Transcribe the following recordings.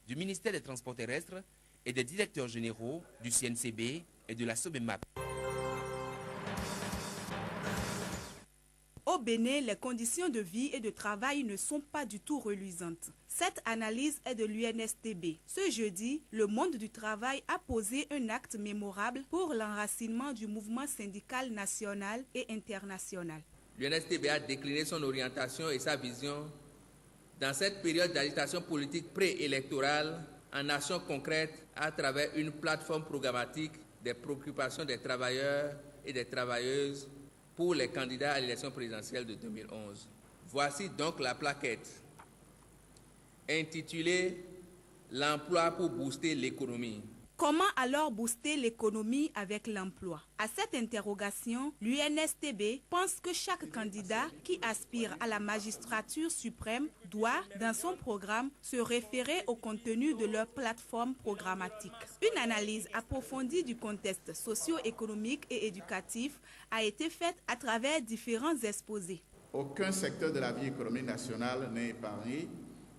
Du ministère des Transports terrestres et des directeurs généraux du CNCB et de la SOBEMAP. Au Bénin, les conditions de vie et de travail ne sont pas du tout reluisantes. Cette analyse est de l'UNSTB. Ce jeudi, le monde du travail a posé un acte mémorable pour l'enracinement du mouvement syndical national et international. L'UNSTB a décliné son orientation et sa vision dans cette période d'agitation politique préélectorale en action concrète à travers une plateforme programmatique des préoccupations des travailleurs et des travailleuses pour les candidats à l'élection présidentielle de 2011. Voici donc la plaquette intitulée « L'emploi pour booster l'économie ». Comment alors booster l'économie avec l'emploi? À cette interrogation, l'UNSTB pense que chaque candidat qui aspire à la magistrature suprême doit, dans son programme, se référer au contenu de leur plateforme programmatique. Une analyse approfondie du contexte socio-économique et éducatif a été faite à travers différents exposés. Aucun secteur de la vie économique nationale n'est épargné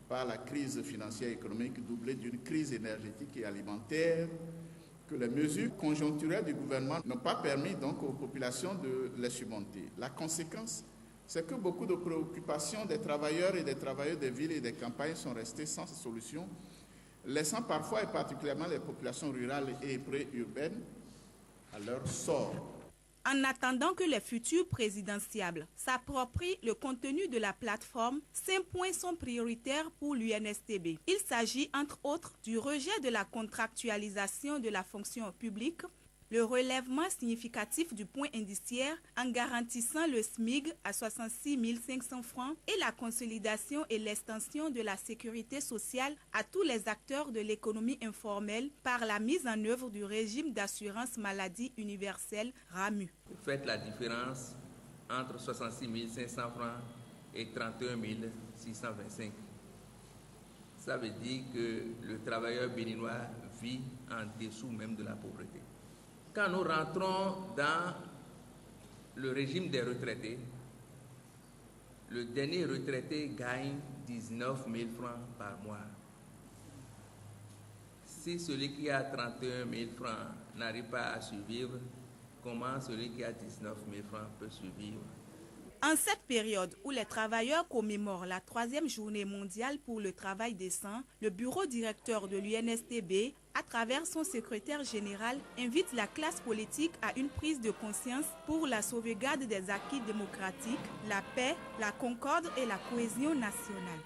par la crise financière et économique doublée d'une crise énergétique et alimentaire que les mesures conjoncturelles du gouvernement n'ont pas permis donc aux populations de les surmonter. La conséquence, c'est que beaucoup de préoccupations des travailleurs et des travailleuses des villes et des campagnes sont restées sans solution, laissant parfois et particulièrement les populations rurales et préurbaines à leur sort. En attendant que les futurs présidentiables s'approprient le contenu de la plateforme, 5 points sont prioritaires pour l'UNSTB. Il s'agit entre autres du rejet de la contractualisation de la fonction publique, le relèvement significatif du point indiciaire en garantissant le SMIG à 66 500 francs et la consolidation et l'extension de la sécurité sociale à tous les acteurs de l'économie informelle par la mise en œuvre du régime d'assurance maladie universelle RAMU. Faites la différence entre 66 500 francs et 31 625. Ça veut dire que le travailleur béninois vit en dessous même de la pauvreté. Quand nous rentrons dans le régime des retraités, le dernier retraité gagne 19 000 francs par mois. Si celui qui a 31 000 francs n'arrive pas à survivre, comment celui qui a 19 000 francs peut survivre? En cette période où les travailleurs commémorent la 3e journée mondiale pour le travail décent, le bureau directeur de l'UNSTB, à travers son secrétaire général, invite la classe politique à une prise de conscience pour la sauvegarde des acquis démocratiques, la paix, la concorde et la cohésion nationale.